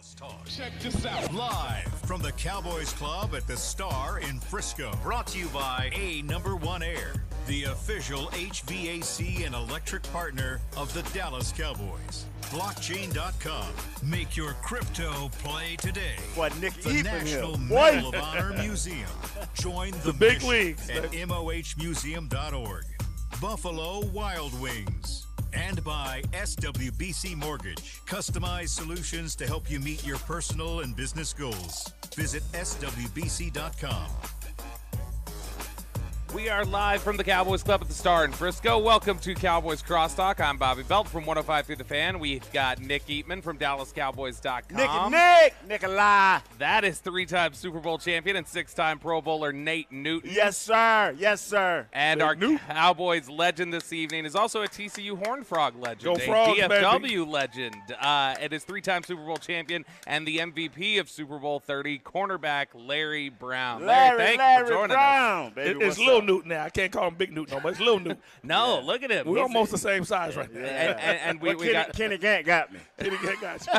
Crosstalk. Check this out. Live from the Cowboys Club at the Star in Frisco. Brought to you by #1 Air, the official HVAC and electric partner of the Dallas Cowboys. Blockchain.com. Make your crypto play today. What, Nick The Eaton National here. Medal of Honor Museum. Join the big mission leagues. at mohmuseum.org. Buffalo Wild Wings. And by SWBC Mortgage. Customized solutions to help you meet your personal and business goals. Visit swbc.com. We are live from the Cowboys Club at the Star in Frisco. Welcome to Cowboys Crosstalk. I'm Bobby Belt from 105 through the Fan. We've got Nick Eatman from DallasCowboys.com. Nikolai. That is three-time Super Bowl champion and six-time Pro Bowler Nate Newton. Yes, sir. Yes, sir. And our Cowboys legend this evening is also a TCU Horned Frog legend, Go Frogs, a DFW baby. legend, and is three-time Super Bowl champion and the MVP of Super Bowl 30, cornerback Larry Brown. Larry, thank you for joining us. Baby, It's Lil Newton now. I can't call him Big Newton no more. It's Lil Newton. No, look at him. We're almost the same size right now. And we got Kenny Gant got me. Kenny got you.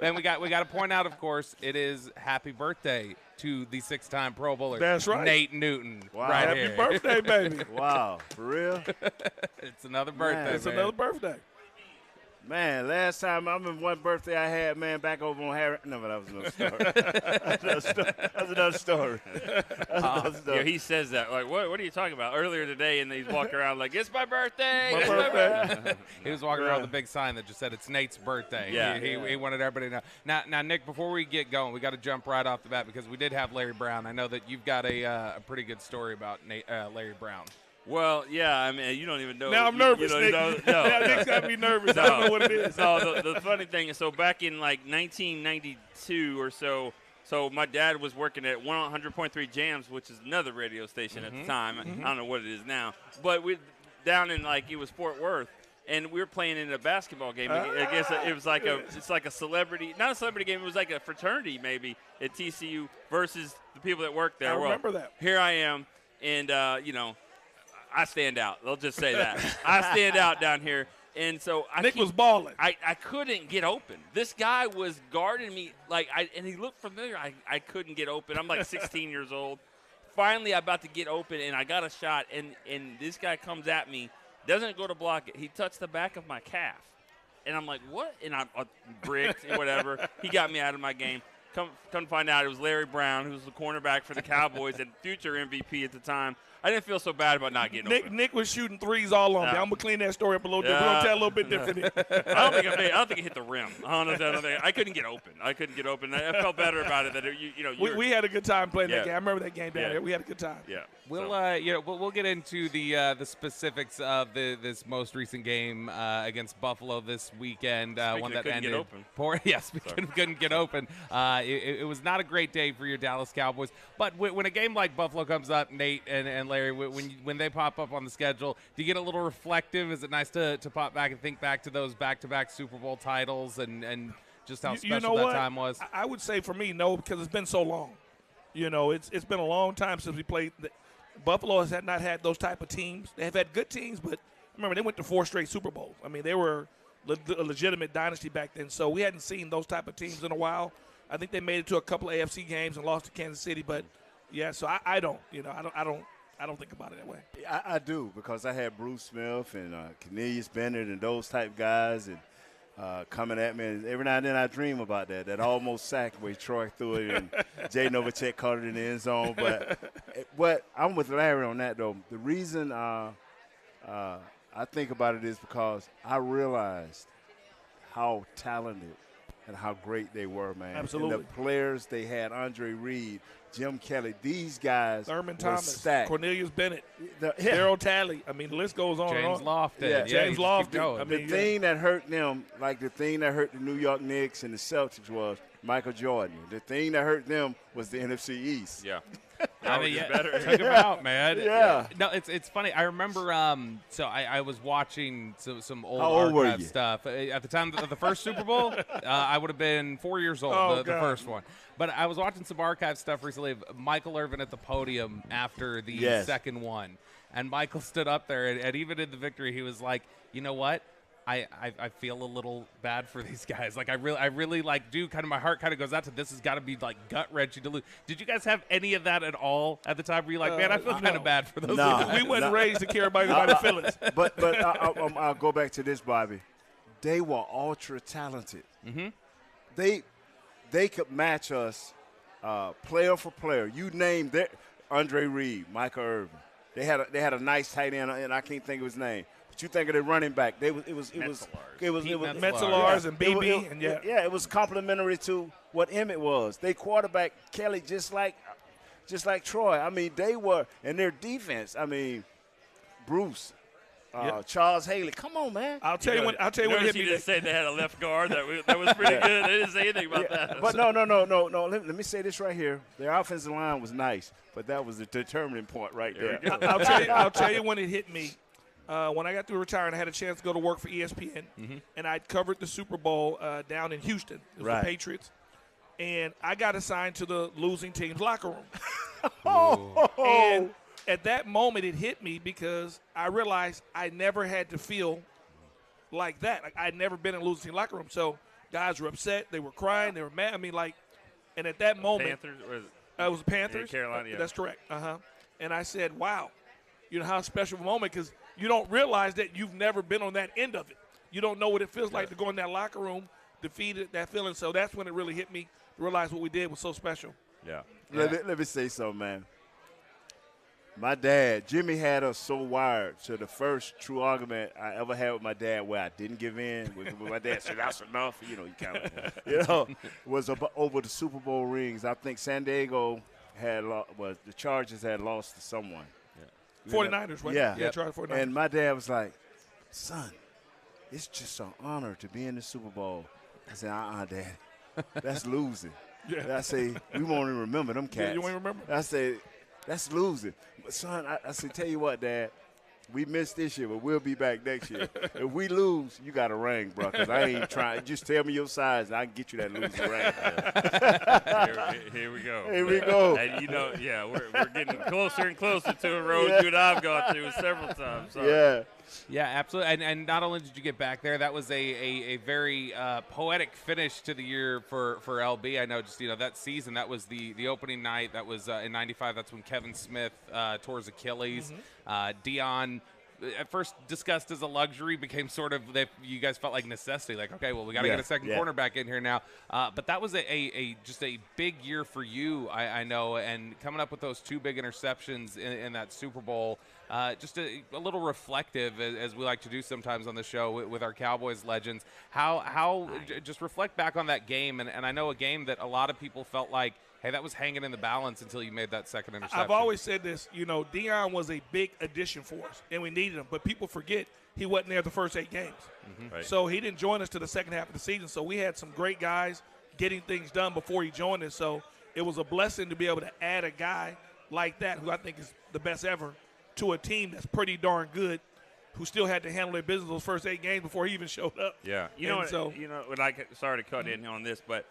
and we got to point out, of course, it is happy birthday to the six-time Pro Bowler. That's right. Nate Newton. Wow. Right Happy here. birthday, baby. Wow. For real? It's another birthday. It's man. another birthday. Man, last time I remember one birthday I had, man, back over on Harry. No, but that was another story. That's another story. Yeah, he says that. Like, what are you talking about? Earlier today, and he's walking around like, it's my birthday. My it's birthday. He was walking around with a big sign that just said it's Nate's birthday. Yeah. He wanted everybody to know. Now, Nick, before we get going, we got to jump right off the bat because we did have Larry Brown. I know that you've got a pretty good story about Larry Brown. Well, yeah, I mean, you don't even know. Now I'm nervous, Nick. No, Now Nick's got me nervous. I don't know what it is. No, the funny thing is, so back in like 1992 or so, my dad was working at 100.3 Jams, which is another radio station at the time. I don't know what it is now. But we down in like, it was Fort Worth. And we were playing in a basketball game. I guess it was like it's like a celebrity, not a celebrity game. It was like a fraternity maybe at TCU versus the people that work there. I remember that. Here I am, and I stand out. They'll just say that. I stand out down here. And so Nick was balling. I couldn't get open. This guy was guarding me and he looked familiar. I couldn't get open. I'm like 16 years old. Finally, I'm about to get open, and I got a shot, and this guy comes at me, doesn't go to block it. He touched the back of my calf. And I'm like, what? And I bricked and whatever. He got me out of my game. Come to find out, it was Larry Brown, who was the cornerback for the Cowboys and future MVP at the time. I didn't feel so bad about not getting open. Nick was shooting threes all on me. I'm going to clean that story up a little bit. We're going to tell a little bit different. I don't think it hit the rim. I couldn't get open. I felt better about it. We had a good time playing that game. I remember that game down there. We had a good time. Yeah. We'll get into the specifics of this most recent game against Buffalo this weekend. One that ended. Get open. Couldn't get open. It was not a great day for your Dallas Cowboys. But when a game like Buffalo comes up, Nate and Larry, when they pop up on the schedule, do you get a little reflective? Is it nice to pop back and think back to those back-to-back Super Bowl titles and just how special that time was? I would say for me, no, because it's been so long. It's been a long time since we played. Buffalo has not had those type of teams. They have had good teams, but remember, they went to 4 straight Super Bowls. I mean, they were a legitimate dynasty back then, so we hadn't seen those type of teams in a while. I think they made it to a couple of AFC games and lost to Kansas City, but yeah, so I don't think about it that way. I do, because I had Bruce Smith and Cornelius Bennett and those type guys and coming at me. And every now and then I dream about that almost sack where Troy threw it and Jay Novacek caught it in the end zone. But I'm with Larry on that, though. The reason I think about it is because I realized how talented and how great they were, man. Absolutely. And the players they had, Andre Reed, Jim Kelly, these guys Thurman were Thomas, stacked. Cornelius Bennett, Daryl Talley. I mean, the list goes on James and on. Lofton. Yeah, James Lofton. I mean, the thing that hurt them, like the thing that hurt the New York Knicks and the Celtics was Michael Jordan. The thing that hurt them was the NFC East. Yeah. I mean, took him out, man. Yeah. No, it's funny. I remember. So I was watching some old How old were archive you? stuff at the time of the first Super Bowl. I would have been 4 years old, the first one. But I was watching some archive stuff recently of Michael Irvin at the podium after the second one, and Michael stood up there, and even in the victory, he was like, "You know what? I feel a little bad for these guys. Like I really like do kind of my heart kind of goes out to this. Has got to be like gut wrenching to lose. Did you guys have any of that at all at the time? Were you like, man, I feel kind of bad for those guys? We weren't raised to care about anybody's feelings. But I'll go back to this, Bobby. They were ultra talented. Mm-hmm. They could match us player for player. You named that Andre Reed, Michael Irvin. They had a nice tight end, and I can't think of his name. But you think of the running back? It was Metzelars and BB, it was complimentary to what Emmett was. They quarterback Kelly just like Troy. I mean, they were, and their defense. I mean, Bruce. Charles Haley, come on, man! I'll tell you when it hit me. You just said they had a left guard that was pretty good. They didn't say anything about that. But no. Let me say this right here: their offensive line was nice, but that was the determining point right there. I'll tell you when it hit me. When I got through retiring, I had a chance to go to work for ESPN, and I'd covered the Super Bowl down in Houston. It was the Patriots, and I got assigned to the losing team's locker room. And at that moment, it hit me because I realized I never had to feel like that. Like I'd never been in a losing team locker room. So guys were upset. They were crying. They were mad. I mean, and at that moment. Panthers? It was the Panthers. Carolina, yeah. That's correct. And I said, wow, how special of a moment, because you don't realize that you've never been on that end of it. You don't know what it feels like to go in that locker room, defeated, that feeling. So that's when it really hit me to realize what we did was so special. Yeah. Let me say something, man. My dad, Jimmy, had us so wired to the first true argument I ever had with my dad where I didn't give in. With my dad said, that's enough. Was over the Super Bowl rings. I think San Diego the Chargers had lost to someone. 49ers, right? Yeah. Chargers 49ers. And my dad was like, son, it's just an honor to be in the Super Bowl. I said, Dad, that's losing. Yeah. I say, we won't even remember them cats. Yeah, you won't even remember. I say, that's losing. But, son, I said, tell you what, Dad, we missed this year, but we'll be back next year. If we lose, you got a ring, bro, because I ain't trying. Just tell me your size, and I can get you that losing ring. Here we go. Here we go. And, we're getting closer and closer to a road you and I've gone through several times. So. Yeah. Yeah, absolutely. And not only did you get back there, that was a very poetic finish to the year for LB. I know that season, that was the opening night. That was in '95. That's when Kevin Smith tore his Achilles. Dion, at first discussed as a luxury, became sort of you guys felt like necessity. Like, okay, well, we got to get a second cornerback in here now. But that was just a big year for you, I know, and coming up with those two big interceptions in that Super Bowl. Just a little reflective, as we like to do sometimes on the show with our Cowboys legends. Just reflect back on that game, and I know a game that a lot of people felt like, hey, that was hanging in the balance until you made that second interception. I've always said this, Dion was a big addition for us, and we needed him. But people forget he wasn't there the first 8 games. Right. So he didn't join us to the second half of the season. So we had some great guys getting things done before he joined us. So it was a blessing to be able to add a guy like that, who I think is the best ever, to a team that's pretty darn good, who still had to handle their business those first 8 games before he even showed up. Yeah. Sorry to cut in on this, but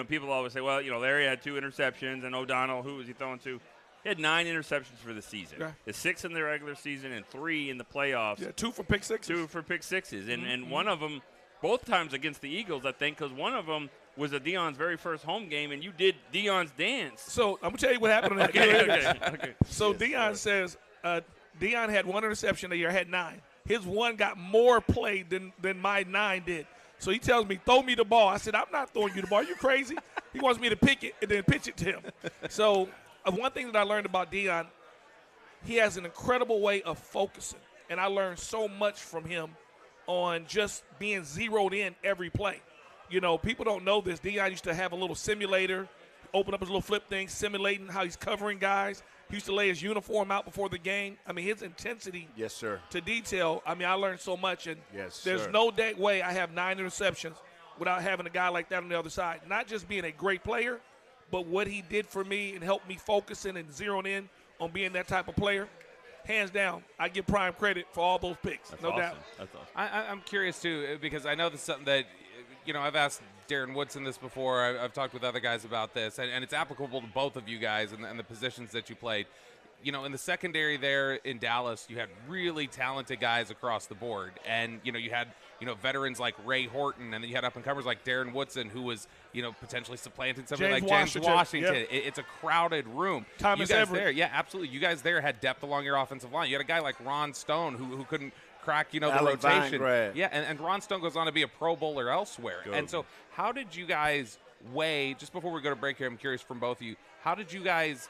people always say, well, Larry had 2 interceptions, and O'Donnell, who was he throwing to? He had 9 interceptions for the season. Okay. The 6 in the regular season and 3 in the playoffs. Yeah, 2 for pick sixes. 2 for pick sixes, and one of them, both times against the Eagles, I think, because one of them was Dion's very first home game, and you did Dion's dance. So I'm gonna tell you what happened on that. Okay. So Dion says Dion had 1 interception a year, had 9. His 1 got more play than my 9 did. So he tells me, throw me the ball. I said, I'm not throwing you the ball. Are you crazy? He wants me to pick it and then pitch it to him. So one thing that I learned about Dion, he has an incredible way of focusing. And I learned so much from him on just being zeroed in every play. People don't know this. Dion used to have a little simulator, open up his little flip thing, simulating how he's covering guys. He used to lay his uniform out before the game. I mean, his intensity to detail, I learned so much. And there's no way I have 9 interceptions without having a guy like that on the other side. Not just being a great player, but what he did for me and helped me focusing and zeroing in on being that type of player. Hands down, I give Prime credit for all those picks. That's no awesome. doubt. That's awesome. I'm curious, too, because I know this is something that, I've asked Darren Woodson this before. I've talked with other guys about this, and it's applicable to both of you guys and the positions that you played. in the secondary there in Dallas, you had really talented guys across the board. And, you had, veterans like Ray Horton, and then you had up-and-comers like Darren Woodson, who was, potentially supplanting somebody like James Washington. Yep. It's a crowded room. Thomas you guys Everett. there, yeah, absolutely. You guys there had depth along your offensive line. You had a guy like Ron Stone who couldn't crack, the rotation. Yeah, and Ron Stone goes on to be a Pro Bowler elsewhere. Good. And so how did you guys weigh, just before we go to break here, I'm curious from both of you, how did you guys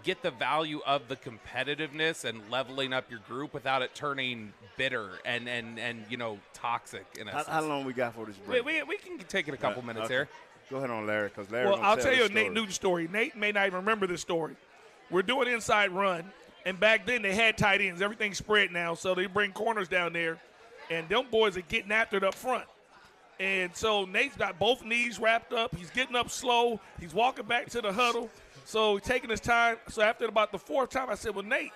get the value of the competitiveness and leveling up your group without it turning bitter and toxic in essence? How long we got for this break? We can take it a couple minutes okay. here. Go ahead on, Larry, because Larry. Well, I'll tell you a a Nate Newton story. Nate may not even remember this story. We're doing inside run, and back then they had tight ends. Everything's spread now, so they bring corners down there, and them boys are getting after it up front. And so Nate's got both knees wrapped up. He's getting up slow. He's walking back to the huddle. So he's taking his time. So after about the fourth time, I said, well, Nate,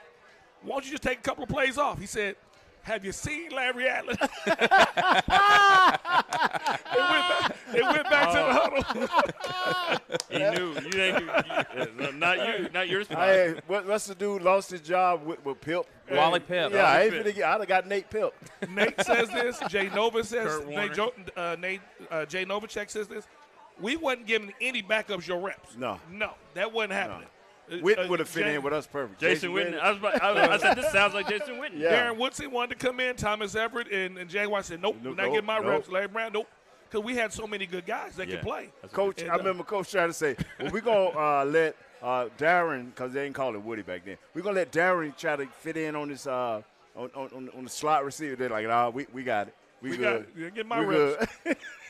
why don't you just take a couple of plays off? He said, have you seen Larry Allen? It went back to the huddle. He knew. Not your spot. Hey, what's the dude lost his job with Pip? Wally Pip. Yeah, I'd have got Nate Pip. Nate says this. Jay Nova says. Kurt Warner. Jay Novacek says this. We wasn't giving any backups your reps. No, that wasn't happening. Witten would have fit in with us perfect. Jason Witten. I said this sounds like Jason Witten. Yeah. Darren Woodson wanted to come in. Thomas Everett and Jaguar said, nope, we're not getting my reps. Larry Brown, nope. Because we had so many good guys that could play. Coach, I remember Coach trying to say, well, we're going to let Darren, because they didn't call it Woody back then, we're going to let Darren try to fit in on this on the slot receiver. They're like, nah, we got it. We good. Got get my reps.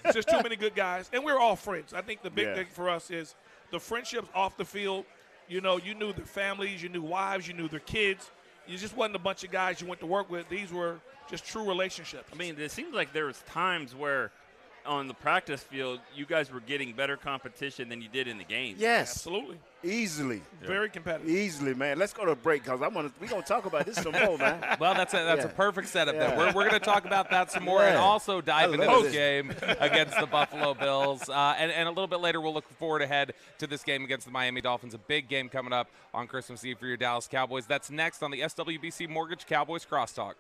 It's just too many good guys. And we're all friends. I think the big thing for us is the friendships off the field. You knew their families, you knew wives, you knew their kids. You just wasn't a bunch of guys you went to work with. These were just true relationships. I mean, it seems like there was times where on the practice field, you guys were getting better competition than you did in the games. Yes. Absolutely. Easily. Very competitive. Easly, man. Let's go to a break because we're going to talk about this some more, man. Well, that's a perfect setup there. We're going to talk about that some more and also dive into this game against the Buffalo Bills. And a little bit later, we'll look forward ahead to this game against the Miami Dolphins, a big game coming up on Christmas Eve for your Dallas Cowboys. That's next on the SWBC Mortgage Cowboys Crosstalk.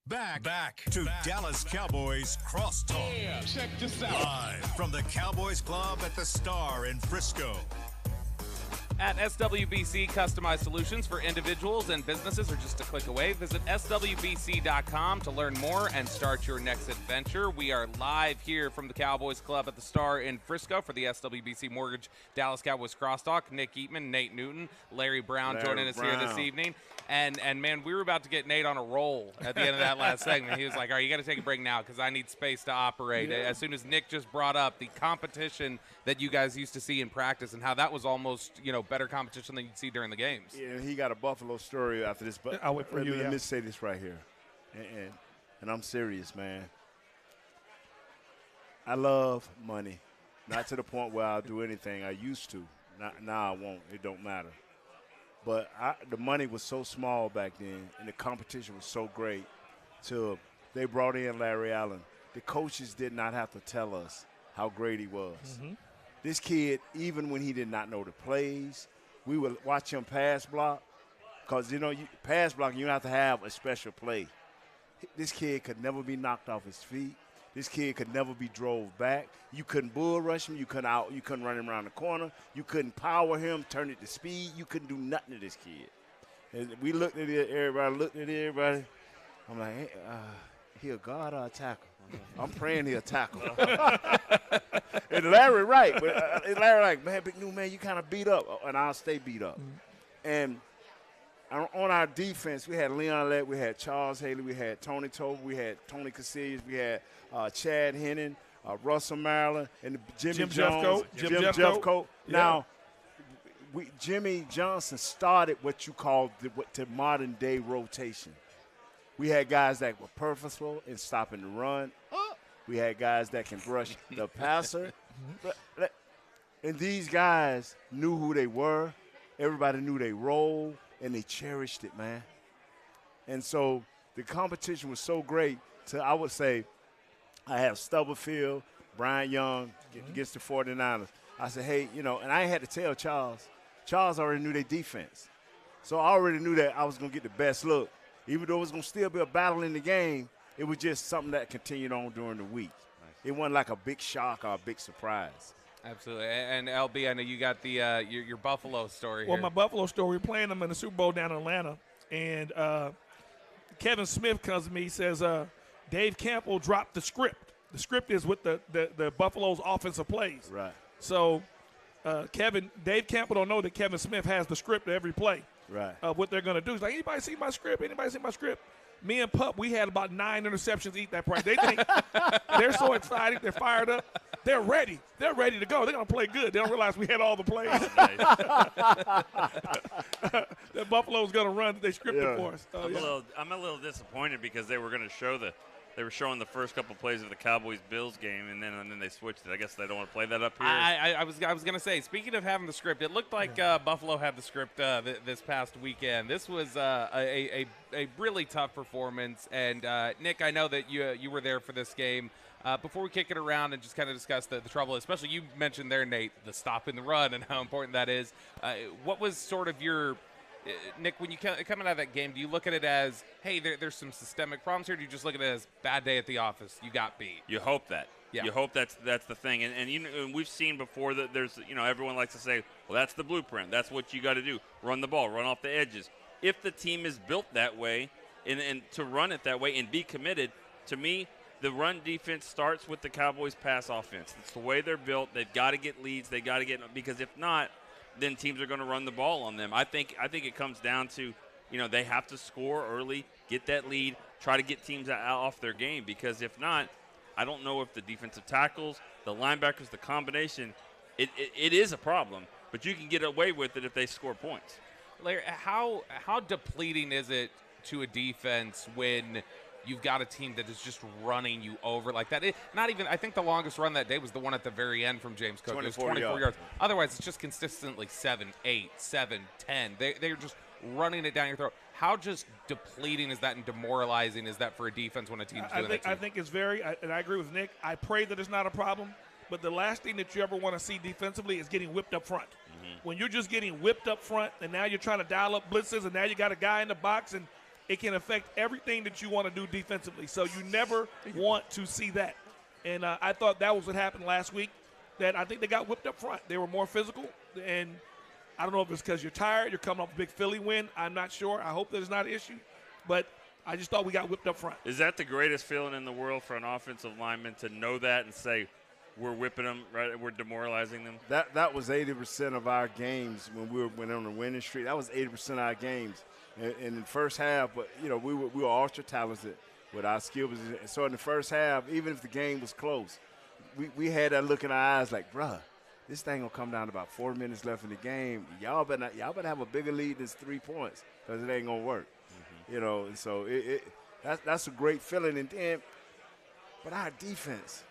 Back to Dallas Cowboys Crosstalk. Yeah, check this out. Live from the Cowboys Club at the Star in Frisco. At SWBC, customized solutions for individuals and businesses are just a click away. Visit swbc.com to learn more and start your next adventure. We are live here from the Cowboys Club at the Star in Frisco for the SWBC Mortgage Dallas Cowboys Crosstalk. Nick Eatman, Nate Newton, Larry Brown joining us here this evening. And man, we were about to get Nate on a roll at the end of that last segment. He was like, all right, you got to take a break now because I need space to operate. Yeah. As soon as Nick just brought up the competition that you guys used to see in practice and how that was almost, better competition than you'd see during the games. Yeah, he got a Buffalo story after this, but I'll wait for you. Let me say this right here, and I'm serious, man. I love money, not to the point where I'll do anything I used to. Now I won't. It don't matter. But the money was so small back then, and the competition was so great. Till they brought in Larry Allen. The coaches did not have to tell us how great he was. Mm-hmm. This kid, even when he did not know the plays, we would watch him pass block because, pass blocking, you don't have to have a special play. This kid could never be knocked off his feet. This kid could never be drove back. You couldn't bull rush him. You couldn't run him around the corner. You couldn't power him, turn it to speed. You couldn't do nothing to this kid. And we looked at everybody. I'm like, hey, he a guard or a tackle? I'm praying he a tackle. And Larry right, but Larry like, man, big new man, you kind of beat up, and I'll stay beat up. Mm-hmm. And on our defense, we had Leon Lett, we had Charles Haley, we had Tony Tober, we had Tony Casillas, we had Chad Hennon, Russell Maryland, and Jim Jones, Jim Jeffcoat. Yeah. Now, Jimmy Johnson started what you call the modern-day rotation. We had guys that were purposeful in stopping the run. We had guys that can brush the passer. And these guys knew who they were. Everybody knew their role, and they cherished it, man. And so the competition was so great I would say, I have Stubblefield, Brian Young against the 49ers. I said, hey, and I ain't had to tell Charles. Charles already knew their defense. So I already knew that I was going to get the best look. Even though it was going to still be a battle in the game, it was just something that continued on during the week. Nice. It wasn't like a big shock or a big surprise. Absolutely. And LB, I know you got the your Buffalo story Well, here. my Buffalo story, we're playing them in the Super Bowl down in Atlanta. And Kevin Smith comes to me, he says, Dave Campbell dropped the script. The script is with the Buffalo's offensive plays. Right. So Dave Campbell don't know that Kevin Smith has the script of every play. Right. What they're going to do. He's like, anybody see my script? Anybody see my script? Me and Pup, we had about 9 interceptions eat that practice. They think they're so excited. They're fired up. They're ready. They're ready to go. They're going to play good. They don't realize we had all the plays. That Buffalo's going to run. They scripted for us. I'm a little disappointed because they were going to show they were showing the first couple plays of the Cowboys-Bills game, and then they switched it. I guess they don't want to play that up here. I was going to say, speaking of having the script, it looked like Buffalo had the script this past weekend. This was a really tough performance. And, Nick, I know that you were there for this game. Before we kick it around and just kind of discuss the trouble, especially you mentioned there, Nate, the stop in the run and how important that is. What was sort of your – Nick, when you coming out of that game, do you look at it as, hey, there's some systemic problems here, or do you just look at it as bad day at the office, you got beat? You hope that. Yeah. You hope that's the thing. And we've seen before that there's, everyone likes to say, well, that's the blueprint. That's what you got to do. Run the ball, run off the edges. If the team is built that way and to run it that way and be committed, to me, the run defense starts with the Cowboys pass offense. It's the way they're built. They've got to get leads. They got to get – because if not – then teams are going to run the ball on them. I think it comes down to, they have to score early, get that lead, try to get teams off their game, because if not, I don't know if the defensive tackles, the linebackers, the combination, it is a problem, but you can get away with it if they score points. Larry, how depleting is it to a defense when you've got a team that is just running you over like that? I think the longest run that day was the one at the very end from James Cook. It was 24 yards. Otherwise, it's just consistently 7, 8, 7, 10. They're just running it down your throat. How just depleting is that and demoralizing is that for a defense when a team's doing that to you? I think it's and I agree with Nick. I pray that it's not a problem. But the last thing that you ever want to see defensively is getting whipped up front. Mm-hmm. When you're just getting whipped up front and now you're trying to dial up blitzes and now you got a guy in the box and it can affect everything that you want to do defensively. So you never want to see that. And I thought that was what happened last week, that I think they got whipped up front. They were more physical, and I don't know if it's because you're tired, you're coming off a big Philly win. I'm not sure. I hope there's not an issue. But I just thought we got whipped up front. Is that the greatest feeling in the world for an offensive lineman to know that and say, we're whipping them, right? We're demoralizing them? That was 80% of our games when we went on the winning streak. That was 80% of our games in the first half. But, you know, we were ultra talented with our skills. So in the first half, even if the game was close, we had that look in our eyes like, bruh, this thing going to come down to about 4 minutes left in the game. Y'all better have a bigger lead than 3 points because it ain't going to work. Mm-hmm. You know, and so that's a great feeling. And then, but our defense,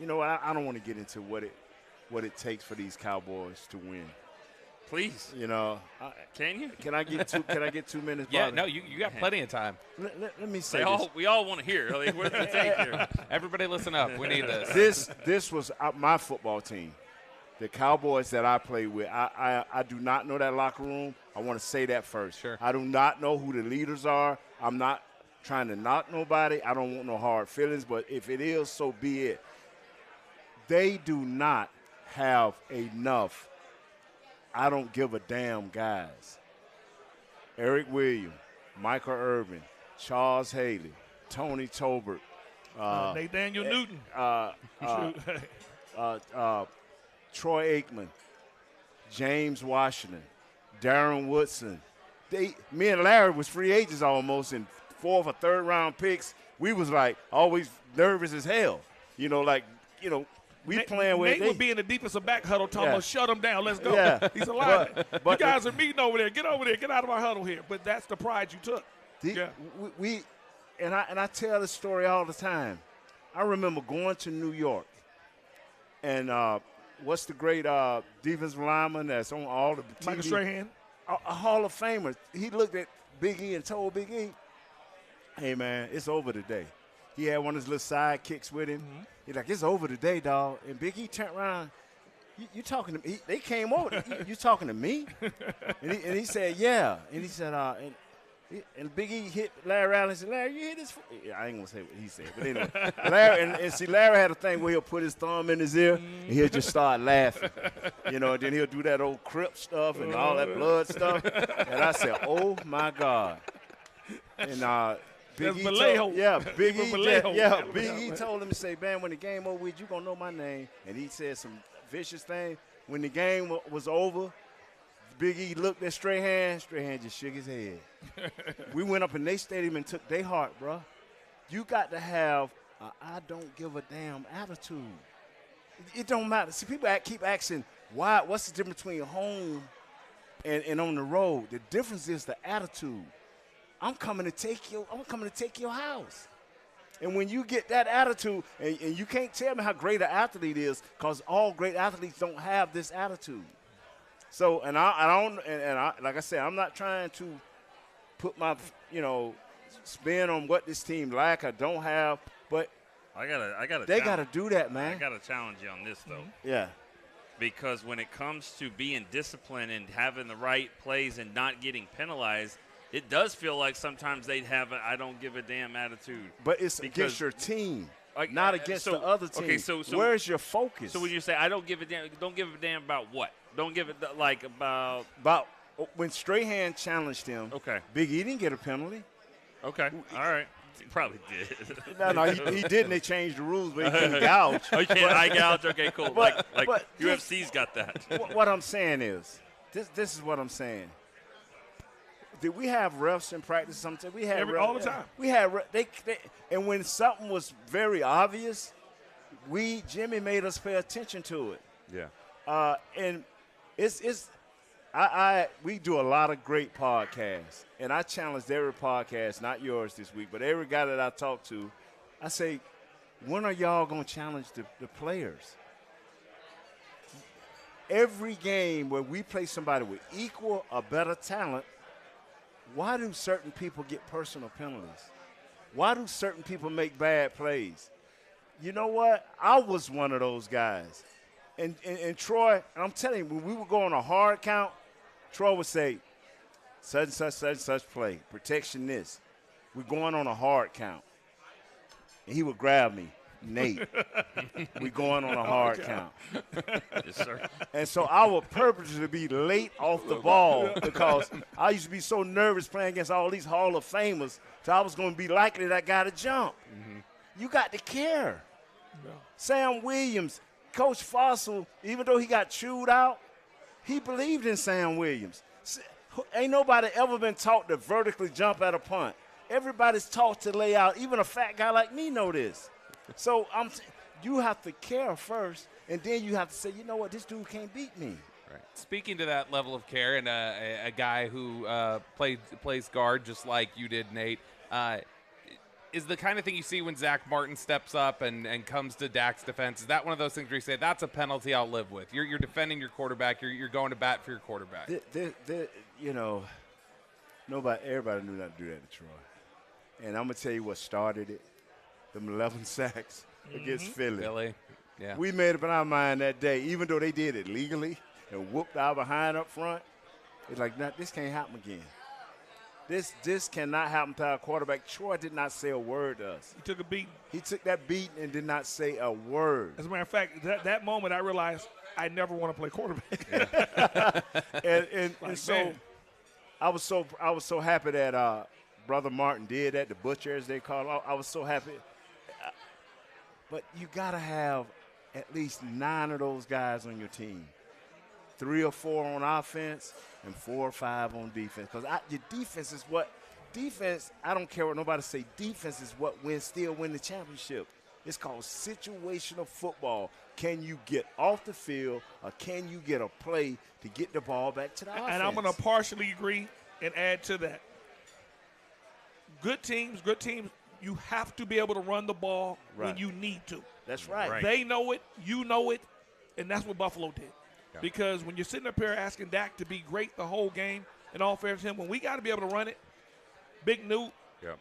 you know, I don't want to get into what it takes for these Cowboys to win. Please, you know, can you? Can I get 2 minutes? Yeah, no, you got plenty of time. Let me say we all want to hear. Like, where's the take here? Everybody, listen up. We need this. This was my football team, the Cowboys that I played with. I do not know that locker room. I want to say that first. Sure. I do not know who the leaders are. I'm not trying to knock nobody. I don't want no hard feelings. But if it is, so be it. They do not have enough I don't give a damn guys. Eric Williams, Michael Irvin, Charles Haley, Tony Tolbert, Nathaniel Newton, Troy Aikman, James Washington, Darren Woodson. Me and Larry was free agents almost in 4th or 3rd round picks. We was like always nervous as hell. You know, like, you know, we playing with. Nate would be in the defensive back huddle talking about shut him down, let's go. Yeah. He's a lineman. You guys are meeting over there. Get over there. Get out of our huddle here. But that's the pride you took. I tell this story all the time. I remember going to New York, and what's the great defensive lineman that's on all the TV? Michael Strahan. A Hall of Famer. He looked at Big E and told Big E, hey, man, it's over today. He had one of his little sidekicks with him. Mm-hmm. He's like, it's over today, dog. And Big E turned around. You talking to me? They came over. You talking to me? And he said, yeah. And he said, and Big E hit Larry Allen and said, Larry, you hit his foot. I ain't going to say what he said. But anyway, Larry had a thing where he'll put his thumb in his ear and he'll just start laughing. You know, and then he'll do that old Crip stuff and all that blood stuff. And I said, oh, my God. And Big E told him to say, man, when the game over with, you going to know my name. And he said some vicious thing. When the game was over, Big E looked at Strahan. Strahan just shook his head. We went up in their stadium and took their heart, bro. You got to have a I don't give a damn attitude. It don't matter. See, people keep asking, what's the difference between home and on the road? The difference is the attitude. I'm coming to take your house. And when you get that attitude, and you can't tell me how great an athlete is, because all great athletes don't have this attitude. So, and I like I said, I'm not trying to put my, spin on what this team lack or don't have, but they gotta do that, man. I gotta challenge you on this though. Yeah. Because when it comes to being disciplined and having the right plays and not getting penalized, it does feel like sometimes they'd have a I don't give a damn attitude. But it's against your team, not against the other team. Okay, so where's your focus? So when you say I don't give a damn about what? Don't give it about when Strahan challenged him. Okay. Big E didn't get a penalty. Okay. All right. He probably did. No, he didn't. They changed the rules, but he couldn't gouge. Oh, you can't eye gouge? Okay, cool. But UFC's got that. What I'm saying is, this is what I'm saying. Did we have refs in practice sometimes? We had all the time. We had and when something was very obvious, Jimmy made us pay attention to it. Yeah. And we do a lot of great podcasts, and I challenged every podcast, not yours this week, but every guy that I talk to, I say, when are y'all going to challenge the players? Every game where we play somebody with equal or better talent, why do certain people get personal penalties? Why do certain people make bad plays? You know what? I was one of those guys. And Troy, and I'm telling you, when we would go on a hard count, Troy would say, such and such play, protection this. We're going on a hard count. And he would grab me, Nate. We're going on a hard count. Yes, sir. And so I would purposely be late off the ball because I used to be so nervous playing against all these Hall of Famers, so I was going to be likely that guy to jump. You got to care. Yeah. Sam Williams, Coach Fossil, even though he got chewed out, he believed in Sam Williams. Ain't nobody ever been taught to vertically jump at a punt. Everybody's taught to lay out. Even a fat guy like me know this. So you have to care first, and then you have to say, you know what, this dude can't beat me. Right. Speaking to that level of care, and a guy who plays guard just like you did, Nate, is the kind of thing you see when Zach Martin steps up and comes to Dak's defense. Is that one of those things where you say, that's a penalty I'll live with? You're defending your quarterback. You're going to bat for your quarterback. Everybody knew not to do that to Troy. And I'm going to tell you what started it. Them 11 sacks against Philly. Yeah. We made up in our mind that day, even though they did it legally and whooped our behind up front, it's like, this can't happen again. This cannot happen to our quarterback. Troy did not say a word to us. He took a beat. He took that beat and did not say a word. As a matter of fact, that moment I realized I never want to play quarterback. And so I was so happy that Brother Martin did that, the butcher as they call him. I was so happy. But you got to have at least 9 of those guys on your team. 3 or 4 on offense and 4 or 5 on defense. Because your defense is what – defense, I don't care what nobody say. Defense is what still win the championship. It's called situational football. Can you get off the field or can you get a play to get the ball back to the offense? And I'm going to partially agree and add to that. Good teams, you have to be able to run the ball when you need to. That's right. They know it, you know it, and that's what Buffalo did. Yeah. Because when you're sitting up here asking Dak to be great the whole game, in all fairness to him, when we got to be able to run it, Big Newt,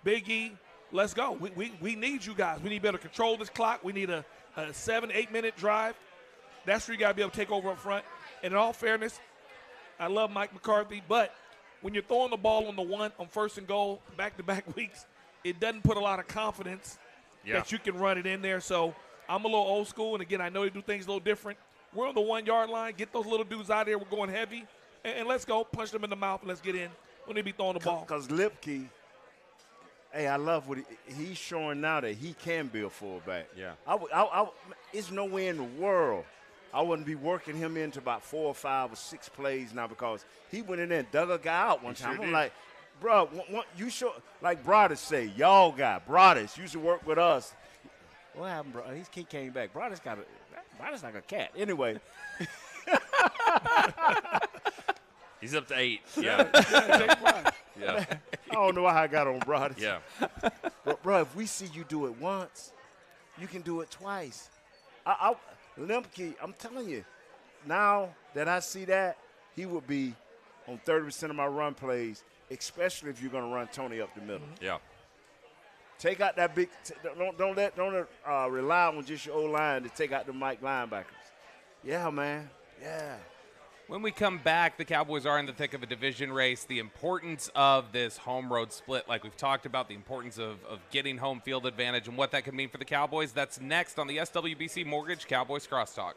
Big E, let's go. We need you guys. We need to be able to control this clock. We need a 7-8 minute drive. That's where you got to be able to take over up front. And in all fairness, I love Mike McCarthy, but when you're throwing the ball on on first and goal back-to-back weeks, it doesn't put a lot of confidence that you can run it in there. So I'm a little old school, and again, I know they do things a little different. We're on the 1 yard line. Get those little dudes out of there. We're going heavy, and let's go. Punch them in the mouth, and let's get in when they be throwing the ball. Because Lipke, hey, I love what he's showing now that he can be a fullback. Yeah. It's no way in the world I wouldn't be working him into about 4 or 5 or 6 plays now because he went in there and dug a guy out one time. I'm like, bro, you show like Broadus say, y'all guy, Broadus used to work with us. What happened, bro? He came back. Broadus like a cat. Anyway. He's up to 8. Yeah. I don't know how I got on Broadus. Yeah. But, bro, if we see you do it once, you can do it twice. Lemke, I'm telling you, now that I see that, he would be on 30% of my run plays, especially if you're going to run Tony up the middle. Yeah. Take out that big. Don't rely on just your O-line to take out the Mike linebackers. Yeah, man. Yeah. When we come back, the Cowboys are in the thick of a division race. The importance of this home-road split, like we've talked about, the importance of getting home field advantage and what that could mean for the Cowboys. That's next on the SWBC Mortgage Cowboys Crosstalk.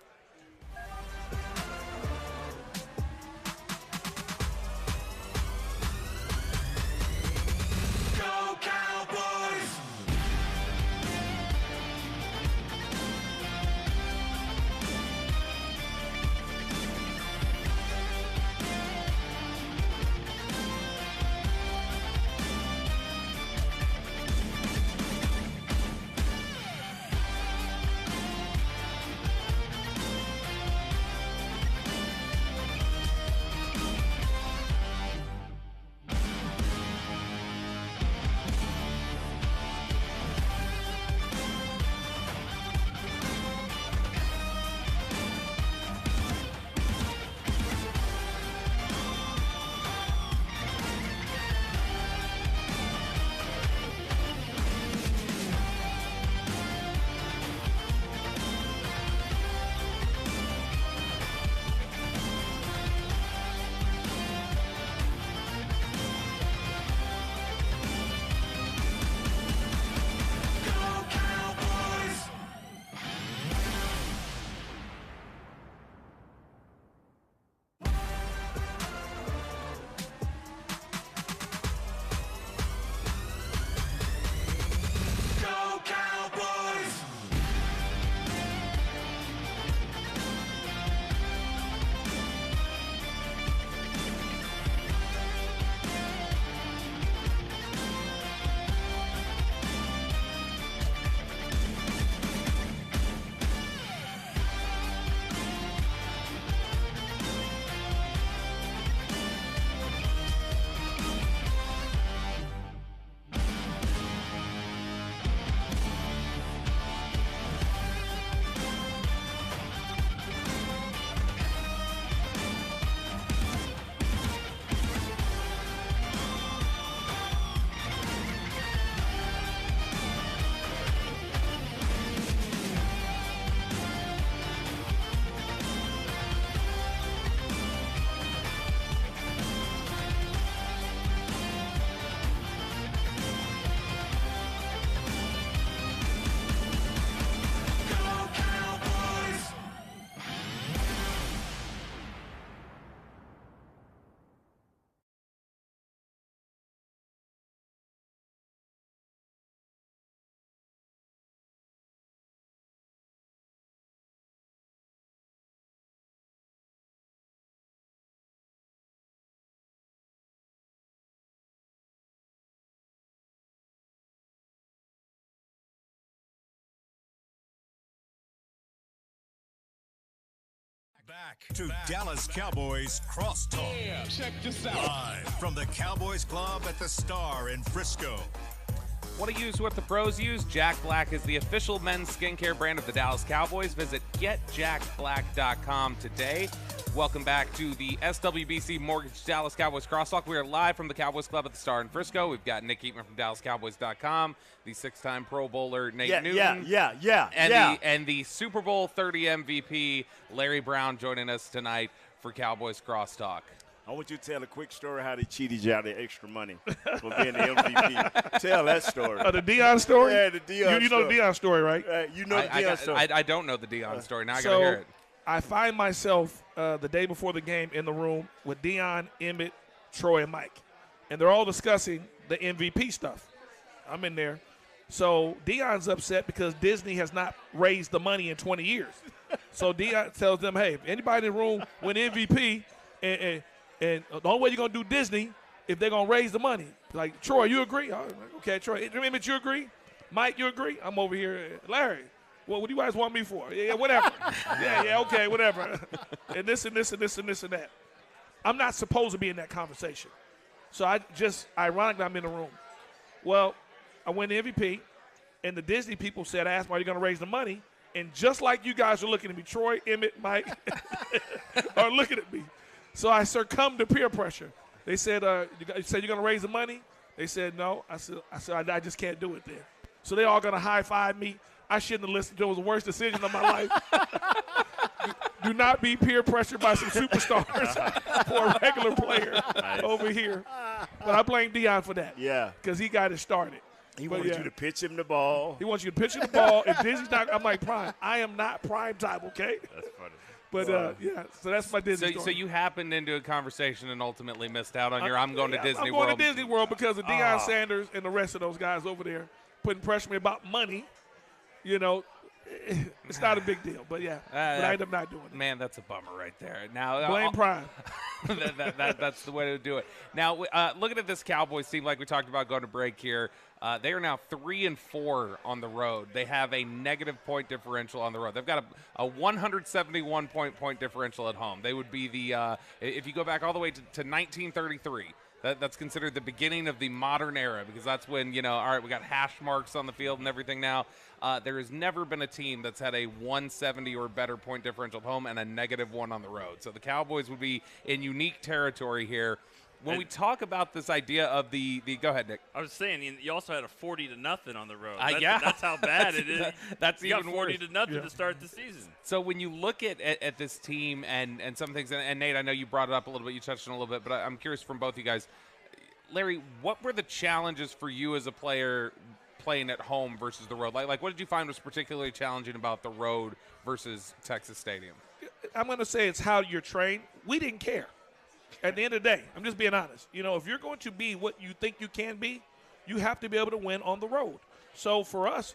Back to Dallas Cowboys Crosstalk. Yeah, check this out. Live from the Cowboys Club at the Star in Frisco. Want to use what the pros use? Jack Black is the official men's skincare brand of the Dallas Cowboys. Visit getjackblack.com today. Welcome back to the SWBC Mortgage Dallas Cowboys Crosstalk. We are live from the Cowboys Club at the Star in Frisco. We've got Nick Eatman from DallasCowboys.com, the six-time Pro Bowler Nate Newton, and the Super Bowl 30 MVP Larry Brown joining us tonight for Cowboys Crosstalk. I want you to tell a quick story how they cheated you out of extra money for being the MVP. Tell that story. The Deion story? Yeah, the Deion story. You know the Deion story, right? You know the Deion story. I don't know the Deion story. Now I got to hear it. I find myself the day before the game in the room with Deion, Emmett, Troy, and Mike. And they're all discussing the MVP stuff. I'm in there. So Deion's upset because Disney has not raised the money in 20 years. So Deion tells them, hey, if anybody in the room win MVP, and the only way you're going to do Disney if they're going to raise the money. Like, Troy, you agree? Okay, Troy. Emmett, you agree? Mike, you agree? I'm over here. Larry, what do you guys want me for? Yeah, whatever. yeah, okay, whatever. And this and this and this and this and that. I'm not supposed to be in that conversation. So ironically, I'm in the room. Well, I win the MVP, and the Disney people said, I asked why you're going to raise the money. And just like you guys are looking at me, Troy, Emmett, Mike, are looking at me. So I succumbed to peer pressure. They said, you said you're going to raise the money? They said, no. I said, I just can't do it then. So they all going to high-five me. I shouldn't have listened to it. It was the worst decision of my life. Do not be peer pressured by some superstars for a regular player over here. But I blame Deion for that. Yeah. Because he got it started. He wanted you to pitch him the ball. He wants you to pitch him the ball. If Disney's not, I'm like, Prime. I am not prime time, okay? That's funny. But, so that's my Disney story. So you happened into a conversation and ultimately missed out on your I'm going to Disney World. I'm going to Disney World because of Deion Sanders and the rest of those guys over there putting pressure on me about money. You know, it's not a big deal. But, but I end up not doing it. Man, that's a bummer right there. Now blame Prime. That's the way to do it. Now, looking at this Cowboys team, like we talked about going to break here, they are now 3-4 on the road. They have a negative point differential on the road. They've got a 171 point differential at home. They would be the if you go back all the way to 1933. That's considered the beginning of the modern era because that's when, all right, we got hash marks on the field and everything now. There has never been a team that's had a 170 or better point differential at home and a -1 on the road. So the Cowboys would be in unique territory here. When we talk about this idea of the go ahead, Nick. I was saying you also had a 40-0 on the road. Yeah, that's how bad it is. That's you even got 40-0 to start the season. So when you look at this team and some things, and Nate, I know you brought it up a little bit, you touched on it a little bit, but I'm curious from both you guys. Larry, what were the challenges for you as a player playing at home versus the road? Like what did you find was particularly challenging about the road versus Texas Stadium? I'm going to say it's how you're trained. We didn't care. At the end of the day, I'm just being honest. If you're going to be what you think you can be, you have to be able to win on the road. So for us,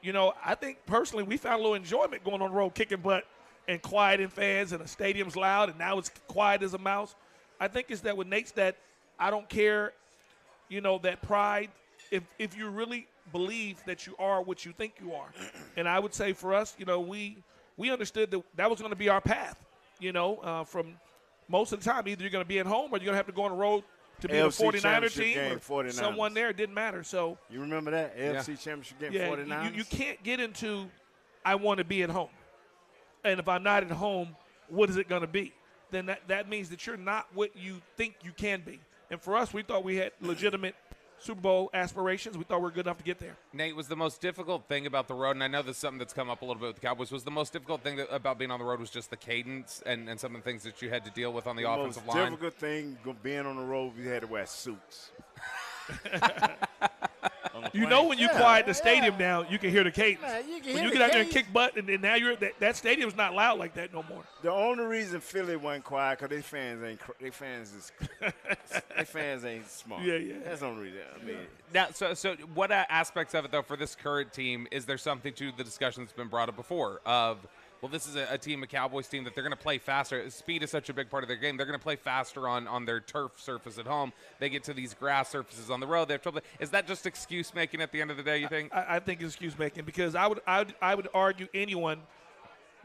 I think personally we found a little enjoyment going on the road, kicking butt and quieting fans, and the stadium's loud, and now it's quiet as a mouse. I think it's that with Nate's that I don't care, that pride, if you really believe that you are what you think you are. And I would say for us, we understood that was going to be our path, from – most of the time, either you're going to be at home or you're going to have to go on the road to be the 49er team or 49ers. Someone there. It didn't matter. So you remember that? AFC Championship game, 49ers? You can't get into I want to be at home. And if I'm not at home, what is it going to be? Then that means that you're not what you think you can be. And for us, we thought we had legitimate Super Bowl aspirations. We thought we were good enough to get there. Nate, was the most difficult thing about the road, and I know this is something that's come up a little bit with the Cowboys, was the most difficult thing about being on the road was just the cadence and some of the things that you had to deal with on the offensive line? The most difficult thing being on the road, we had to wear suits. When you quiet the stadium down, you can hear the cadence. When you get out there and kick butt, and now that stadium's not loud like that no more. The only reason Philly wasn't quiet because their fans ain't smart. Yeah. That's the only reason. Now, so what aspects of it though for this current team is there something to the discussion that's been brought up before of? Well, this is a Cowboys team that they're going to play faster. Speed is such a big part of their game. They're going to play faster on their turf surface at home. They get to these grass surfaces on the road. They have trouble. Is that just excuse making at the end of the day, you think? I think it's excuse making because I would argue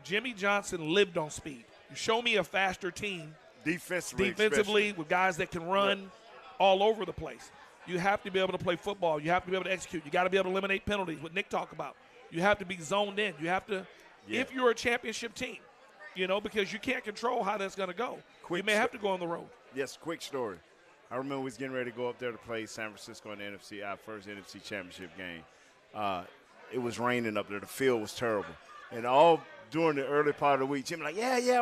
Jimmy Johnson lived on speed. Show me a faster team defensively with guys that can run all over the place. You have to be able to play football. You have to be able to execute. You got to be able to eliminate penalties, what Nick talked about. You have to be zoned in. You have to, if you're a championship team, because you can't control how that's going to go. You may have to go on the road. Yes, quick story. I remember we was getting ready to go up there to play San Francisco in the NFC, our first NFC championship game. It was raining up there. The field was terrible. And all during the early part of the week, Jimmy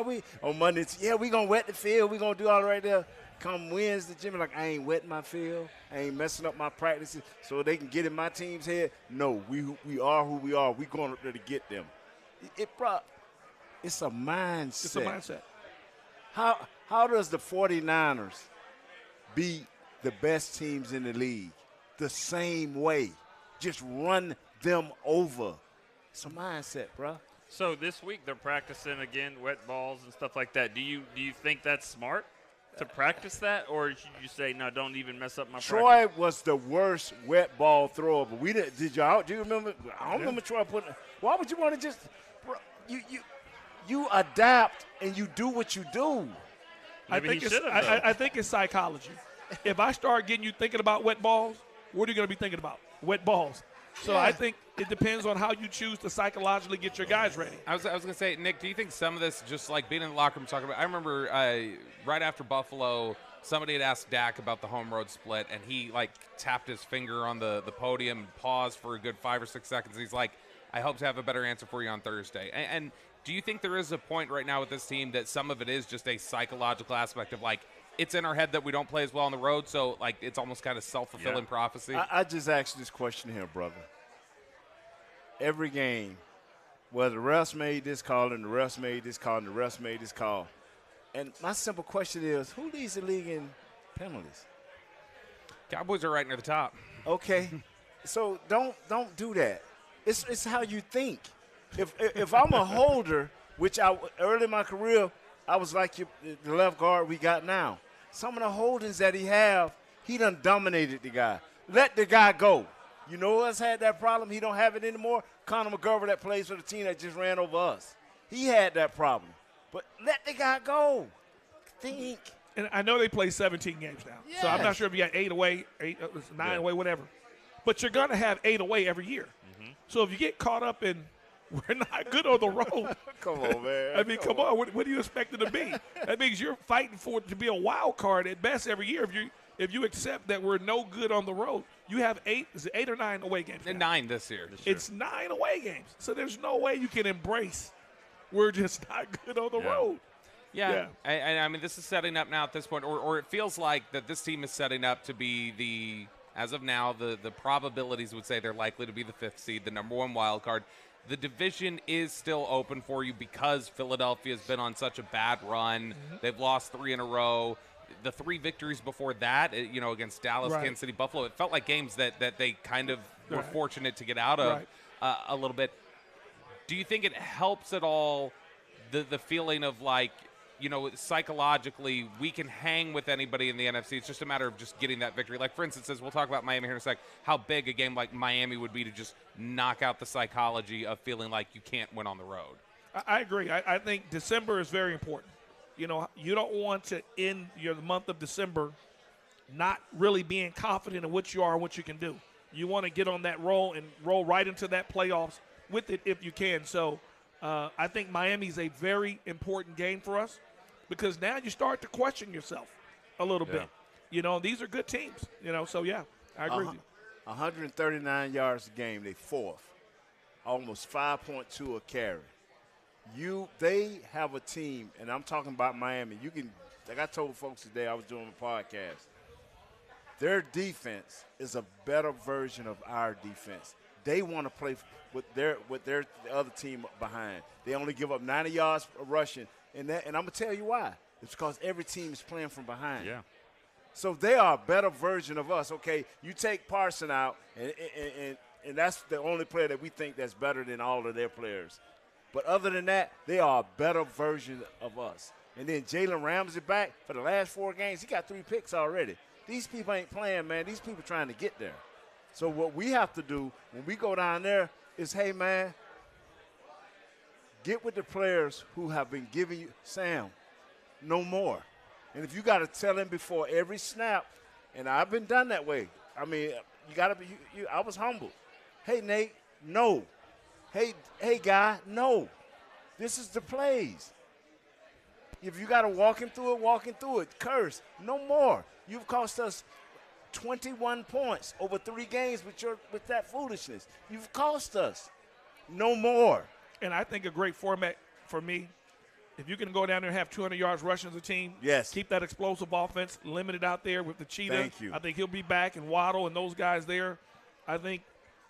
we on Mondays, we going to wet the field. We going to do all right there. Come Wednesday, Jimmy I ain't wetting my field. I ain't messing up my practices so they can get in my team's head. No, we are who we are. We going up there to get them. It's a mindset. It's a mindset. How does the 49ers beat the best teams in the league? The same way. Just run them over. It's a mindset, bro. So this week they're practicing again, wet balls and stuff like that. Do you think that's smart to practice that, or should you say no? Don't even mess up my Troy practice? was the worst wet ball thrower, but we didn't. Did y'all? Do you remember? I don't remember Troy putting. Why would you want to just? Bro, you adapt and you do what you do. I think it's psychology. If I start getting you thinking about wet balls, what are you going to be thinking about? Wet balls. So I think it depends on how you choose to psychologically get your guys ready. I was going to say, Nick, do you think some of this just like being in the locker room talking about? I remember right after Buffalo, somebody had asked Dak about the home road split, and he like tapped his finger on the podium, paused for a good 5 or 6 seconds. He's like, I hope to have a better answer for you on Thursday. And do you think there is a point right now with this team that some of it is just a psychological aspect of like, it's in our head that we don't play as well on the road, so like it's almost kind of self-fulfilling prophecy? I just asked this question here, brother. Every game, where the refs made this call and the refs made this call and the refs made this call. And my simple question is, who leads the league in penalties? Cowboys are right near the top. Okay. So don't do that. It's how you think. If I'm a holder, which early in my career, I was like the left guard we got now. Some of the holdings that he done dominated the guy. Let the guy go. You know who else had that problem? He don't have it anymore? Conor McGovern that plays for the team that just ran over us. He had that problem. But let the guy go. Think. And I know they play 17 games now. Yes. So I'm not sure if you got 8 away, 9 away, whatever. But you're going to have 8 away every year. Mm-hmm. So if you get caught up in we're not good on the road. Come on, man. I mean, come on. What do you expect it to be? That means you're fighting for it to be a wild card at best every year. If you accept that we're no good on the road, you have 8 or 9 away games. 9 this year. It's 9 away games. So there's no way you can embrace we're just not good on the road. Yeah. And I mean, this is setting up now at this point, or it feels like that this team is setting up to be as of now, the probabilities would say they're likely to be the 5th seed, the number 1 wild card. The division is still open for you because Philadelphia's been on such a bad run. Mm-hmm. They've lost 3 in a row. The 3 victories before that, against Dallas, Kansas City, Buffalo, it felt like games that they kind of were fortunate to get out of a little bit. Do you think it helps at all the feeling of like, psychologically we can hang with anybody in the NFC? It's just a matter of just getting that victory. Like, for instance, as we'll talk about Miami here in a sec, how big a game like Miami would be to just knock out the psychology of feeling like you can't win on the road. I agree. I think December is very important. You don't want to end the month of December not really being confident in what you are and what you can do. You want to get on that roll and roll right into that playoffs with it if you can. So I think Miami's a very important game for us because now you start to question yourself a little bit. These are good teams. So, I agree with you. 139 yards a game, they 4th. Almost 5.2 a carry. They have a team, and I'm talking about Miami. Like I told folks today, I was doing a podcast. Their defense is a better version of our defense. They want to play with the other team behind. They only give up 90 yards rushing, and I'm gonna tell you why. It's because every team is playing from behind. Yeah. So they are a better version of us. Okay, you take Parson out, and that's the only player that we think that's better than all of their players. But other than that, they are a better version of us. And then Jalen Ramsey back for the last 4 games. He got 3 picks already. These people ain't playing, man. These people trying to get there. So what we have to do when we go down there is, hey, man, Get with the players who have been giving you, Sam, no more. And if you got to tell him before every snap, and I've been done that way. I mean, you got to be. I was humble. Hey, Nate, no. Hey, guy, no. This is the plays. If you got to walk him through it. Curse, no more. You've cost us 21 points over 3 games with that foolishness. You've cost us. No more. And I think a great format for me, if you can go down there and have 200 yards rushing as a team, yes, keep that explosive offense, limit it out there with the Cheetah. Thank you. I think he'll be back, and Waddle and those guys there. I think,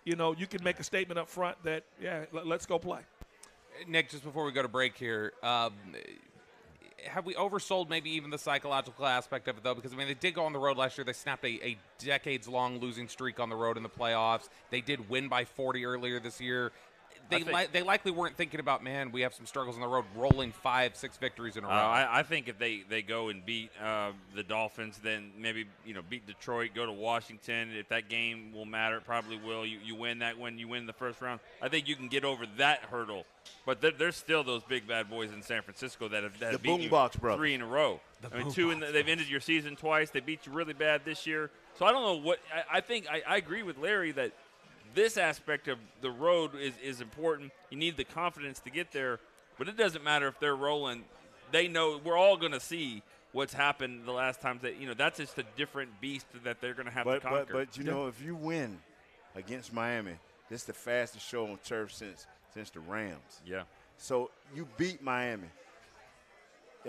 you can make a statement up front that, let's go play. Nick, just before we go to break here, have we oversold maybe even the psychological aspect of it, though? Because, they did go on the road last year. They snapped a decades-long losing streak on the road in the playoffs. They did win by 40 earlier this year. They likely weren't thinking about, man, we have some struggles on the road, rolling 5-6 victories in a row. I think if they go and beat the Dolphins, then maybe beat Detroit, go to Washington. If that game will matter, it probably will. You win that when you win the first round. I think you can get over that hurdle. But there's still those big bad boys in San Francisco that have beat you bro. 3 in a row. They've ended your season twice. They beat you really bad this year. So I don't know what I think. I agree with Larry that this aspect of the road is important. You need the confidence to get there, but it doesn't matter if they're rolling. They know we're all going to see what's happened the last times that's just a different beast that they're going to have to conquer. But if you win against Miami, this is the fastest show on turf since the Rams. Yeah. So you beat Miami,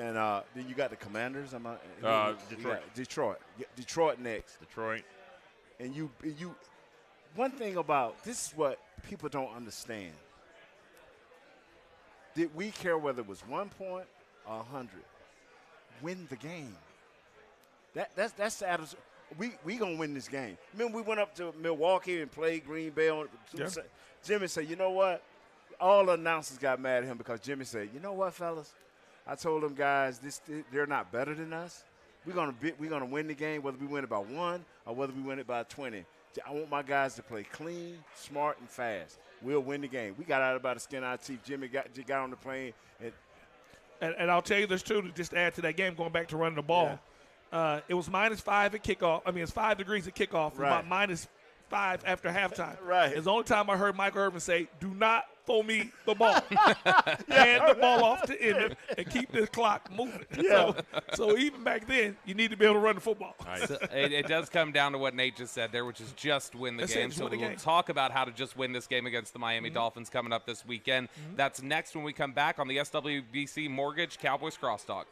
and then you got the Commanders. Detroit. Detroit next. Detroit. And you. One thing about this is what people don't understand. Did we care whether it was 1 point or 100? Win the game. That's the attitude. We gonna win this game. Remember, we went up to Milwaukee and played Green Bay on. Yeah. Jimmy said, "You know what?" All the announcers got mad at him because Jimmy said, "You know what, fellas? I told them guys they're not better than us. We're gonna win the game whether we win it by 1 or whether we win it by 20. I want my guys to play clean, smart, and fast. We'll win the game." We got out by the skin of our teeth. Jimmy got on the plane. And I'll tell you this, too, to just add to that game, going back to running the ball. Yeah. It was -5 at kickoff. It's 5 degrees at kickoff. Right. About -5 after halftime. Right. It's the only time I heard Michael Irvin say, "Do not throw me the ball." Hand the ball off to Emmett and keep this clock moving. Yeah. So even back then, you need to be able to run the football. Right. So it does come down to what Nate just said there, which is just win the game. So we'll talk about how to just win this game against the Miami Dolphins coming up this weekend. That's next when we come back on the SWBC Mortgage Cowboys Crosstalk.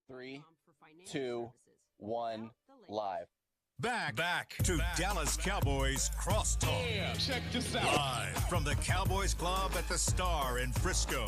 3, 2, 1, live. Back to Dallas Cowboys Crosstalk. Yeah, check this out. Live from the Cowboys Club at the Star in Frisco.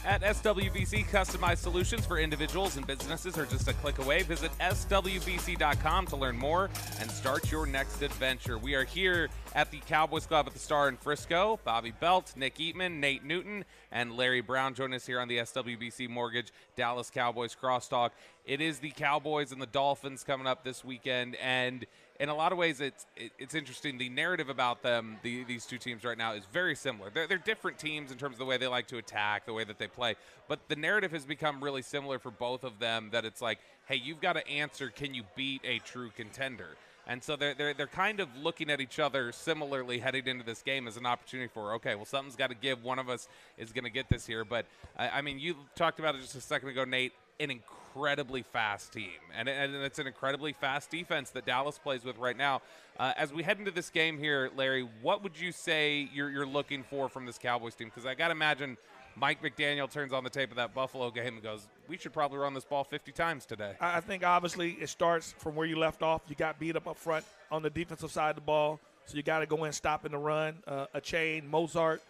At SWBC, customized solutions for individuals and businesses are just a click away. Visit swbc.com to learn more and start your next adventure. We are here at the Cowboys Club at the Star in Frisco. Bobby Belt, Nick Eatman, Nate Newton, and Larry Brown join us here on the SWBC Mortgage Dallas Cowboys Crosstalk. It is the Cowboys and the Dolphins coming up this weekend, and in a lot of ways, it's interesting. The narrative about them, these two teams right now, is very similar. They're different teams in terms of the way they like to attack, the way that they play. But the narrative has become really similar for both of them, that it's like, hey, you've got to answer, can you beat a true contender? And so they're kind of looking at each other similarly heading into this game as an opportunity for, okay, well, something's got to give. One of us is going to get this here. But, I mean, you talked about it just a second ago, Nate, an incredibly fast team. And it's an incredibly fast defense that Dallas plays with right now. As we head into this game here, Larry, what would you say you're looking for from this Cowboys team? Because I got to imagine Mike McDaniel turns on the tape of that Buffalo game and goes, we should probably run this ball 50 times today. I think, obviously, it starts from where you left off. You got beat up front on the defensive side of the ball, so you got to go in stopping the run. A Chain, Mozart,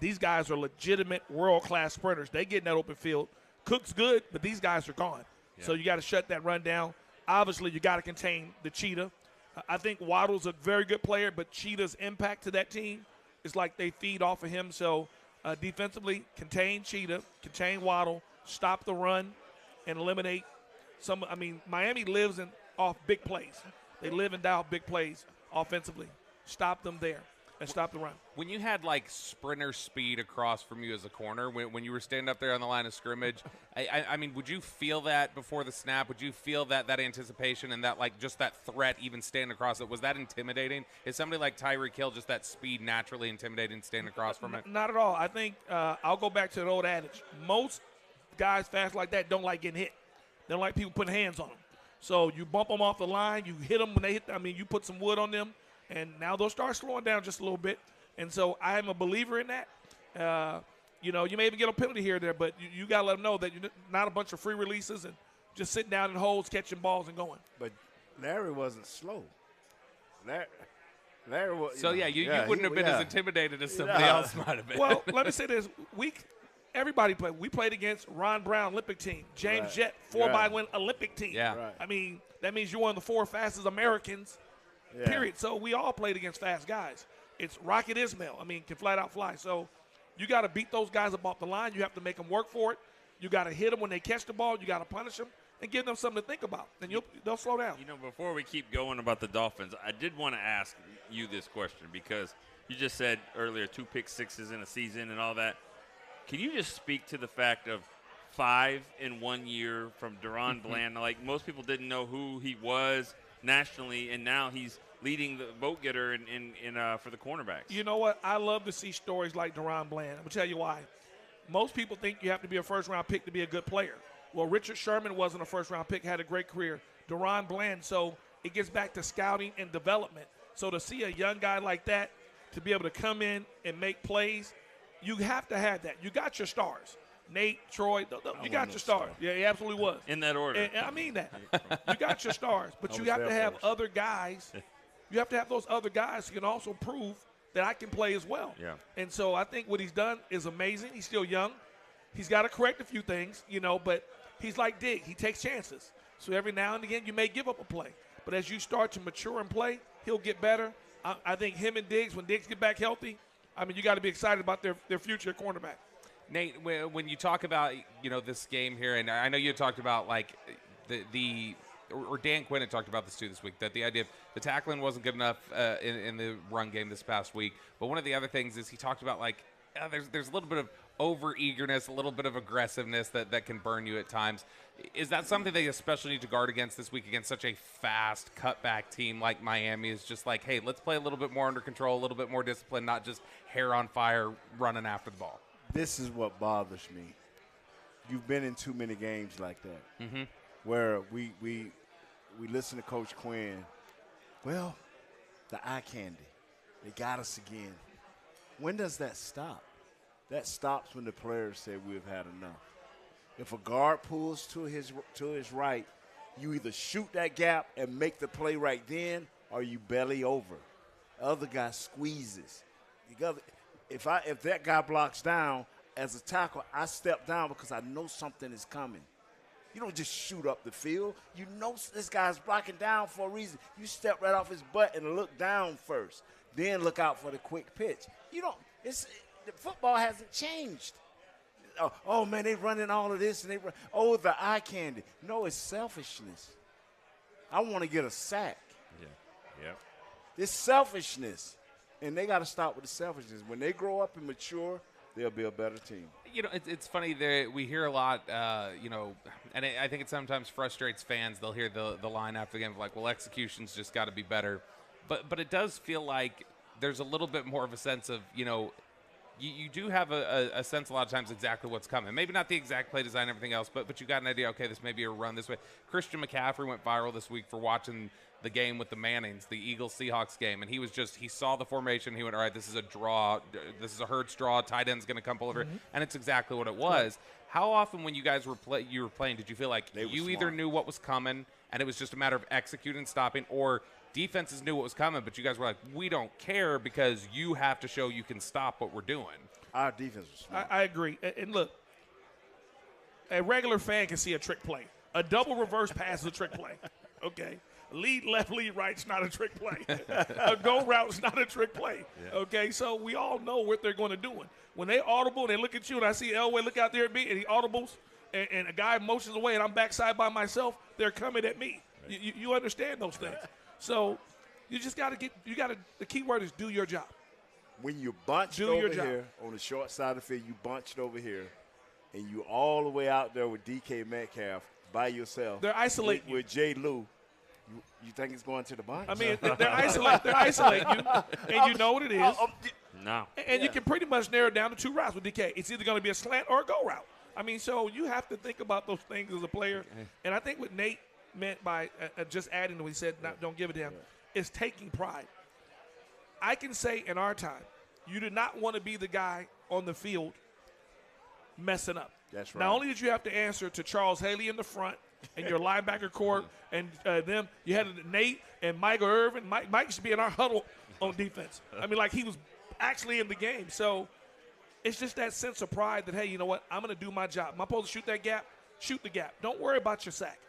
these guys are legitimate world-class sprinters. They get in that open field. Cook's good, but these guys are gone. Yeah. So you got to shut that run down. Obviously, you got to contain the Cheetah. I think Waddle's a very good player, but Cheetah's impact to that team is like they feed off of him. So defensively, contain Cheetah, contain Waddle, stop the run, and eliminate some. I mean, Miami lives off big plays. They live and die off big plays offensively. Stop them there and stop the run. When you had, like, sprinter speed across from you as a corner, when you were standing up there on the line of scrimmage, I mean, would you feel that before the snap? Would you feel that anticipation and that, like, just that threat even standing across it? Was that intimidating? Is somebody like Tyreek Hill just that speed naturally intimidating standing across from it? Not at all. I think I'll go back to an old adage. Most guys fast like that don't like getting hit. They don't like people putting hands on them. So you bump them off the line. You hit them when they hit. I mean, you put some wood on them. And now they'll start slowing down just a little bit. And so I am a believer in that. You know, you may even get a penalty here or there, but you got to let them know that you're not a bunch of free releases and just sitting down in holes, catching balls and going. But Larry wasn't slow. Larry was. So, you wouldn't have been as intimidated as somebody else might have been. Well, let me say this. Everybody played. We played against Ron Brown Olympic team, James Jett 4x1 Olympic team. Yeah. Right. I mean, that means you're one of the 4 fastest Americans. Yeah. Period. So we all played against fast guys. It's Rocket Ismail. I mean, can flat out fly. So you got to beat those guys up off the line. You have to make them work for it. You got to hit them when they catch the ball. You got to punish them and give them something to think about. And they'll slow down. You know, before we keep going about the Dolphins, I did want to ask you this question because you just said earlier 2 pick sixes in a season and all that. Can you just speak to the fact of 5 in 1 year from Deron Bland? Like, most people didn't know who he was nationally, and now he's leading the vote getter for the cornerbacks. You know what? I love to see stories like Deron Bland. I'm going to tell you why. Most people think you have to be a first-round pick to be a good player. Well, Richard Sherman wasn't a first-round pick, had a great career. Deron Bland, so it gets back to scouting and development. So to see a young guy like that, to be able to come in and make plays, you have to have that. You got your stars. Nate, Troy, you got your stars. Yeah, he absolutely was. In that order. And I mean that. You got your stars, but you have to have other guys. You have to have those other guys who can also prove that I can play as well. Yeah. And so I think what he's done is amazing. He's still young. He's got to correct a few things, but he's like Diggs. He takes chances. So every now and again you may give up a play. But as you start to mature and play, he'll get better. I think him and Diggs, when Diggs get back healthy, I mean, you got to be excited about their future cornerback. Nate, when you talk about, this game here, and I know you talked about, like, or Dan Quinn had talked about this too this week, that the idea of the tackling wasn't good enough in the run game this past week. But one of the other things is he talked about, like, there's a little bit of over-eagerness, a little bit of aggressiveness that can burn you at times. Is that something they especially need to guard against this week against such a fast cutback team like Miami? Is just like, hey, let's play a little bit more under control, a little bit more discipline, not just hair on fire running after the ball. This is what bothers me. You've been in too many games like that, where we listen to Coach Quinn. Well, the eye candy, they got us again. When does that stop? That stops when the players say we've had enough. If a guard pulls to his right, you either shoot that gap and make the play right then, or you belly over. The other guy squeezes. If that guy blocks down, as a tackle, I step down because I know something is coming. You don't just shoot up the field. You know this guy's blocking down for a reason. You step right off his butt and look down first. Then look out for the quick pitch. The football hasn't changed. Oh man, they running all of this, and the eye candy. No, it's selfishness. I want to get a sack. Yeah. It's selfishness, and they got to stop with the selfishness. When they grow up and mature, they'll be a better team. It's funny that we hear a lot, and I think it sometimes frustrates fans. They'll hear the line after the game of like, well, execution's just got to be better. But it does feel like there's a little bit more of a sense of, you do have a sense a lot of times exactly what's coming. Maybe not the exact play design and everything else, but you got an idea, okay, this may be a run this way. Christian McCaffrey went viral this week for watching the game with the Mannings, the Eagles-Seahawks game, and he saw the formation. He went, all right, this is a draw. This is a Hurts draw. Tight end's going to come pull over. And it's exactly what it was. How often when you guys were playing, did you feel like you either knew what was coming and it was just a matter of executing, stopping, or defenses knew what was coming, but you guys were like, we don't care because you have to show you can stop what we're doing? Our defense was smart. I agree. And look, a regular fan can see a trick play. A double reverse pass is a trick play. Okay. Lead left, lead right's not a trick play. A go route's not a trick play. Yeah. Okay, so we all know what they're going to do. When they audible, they look at you, and I see Elway look out there at me, and he audibles, and a guy motions away, and I'm backside by myself, they're coming at me. Right. You understand those things. So you just got to the key word is do your job. When you bunched over here on the short side of the field, you bunched over here, and you all the way out there with DK Metcalf by yourself. They're isolating with Jay Lou. You think it's going to the bunch? I mean, they're isolating you, and you know what it is. No. And you can pretty much narrow it down to two routes with DK. It's either going to be a slant or a go route. I mean, so you have to think about those things as a player. And I think what Nate meant by just adding to what he said, don't give it to him, is taking pride. I can say in our time, you did not want to be the guy on the field messing up. That's right. Not only did you have to answer to Charles Haley in the front and your linebacker core and them, you had Nate and Michael Irvin. Mike should be in our huddle on defense. I mean, like he was actually in the game. So it's just that sense of pride that, hey, you know what? I'm going to do my job. Am I supposed to shoot that gap? Shoot the gap. Don't worry about your sack.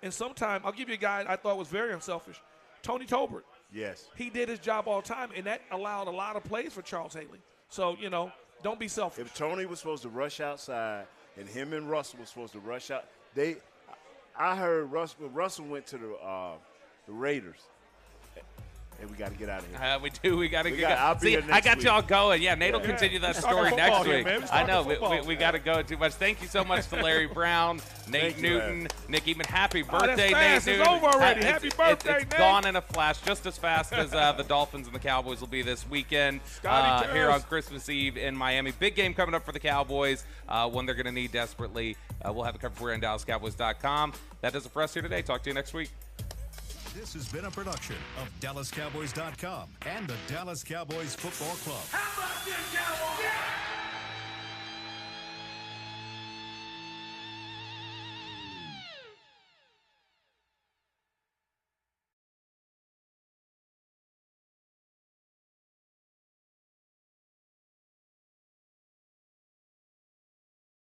And sometimes I'll give you a guy I thought was very unselfish, Tony Tolbert. Yes. He did his job all the time, and that allowed a lot of plays for Charles Haley. So, don't be selfish. If Tony was supposed to rush outside and him and Russell was supposed to rush out, I heard Russell went to the Raiders. And we got to get out of here. We do. We got to get. See, I got y'all going. Yeah, Nate will continue that story next week. I know. We got to go too much. Thank you so much to Larry Brown, Nate Newton, Nick Eatman. Happy birthday, Nate Newton. It's over already. Happy birthday, Nate. It's gone in a flash, just as fast as the Dolphins and the Cowboys will be this weekend here on Christmas Eve in Miami. Big game coming up for the Cowboys, one they're going to need desperately. We'll have it covered for you on DallasCowboys.com. That does it for us here today. Talk to you next week. This has been a production of DallasCowboys.com and the Dallas Cowboys Football Club. How about this, Cowboys? Yeah!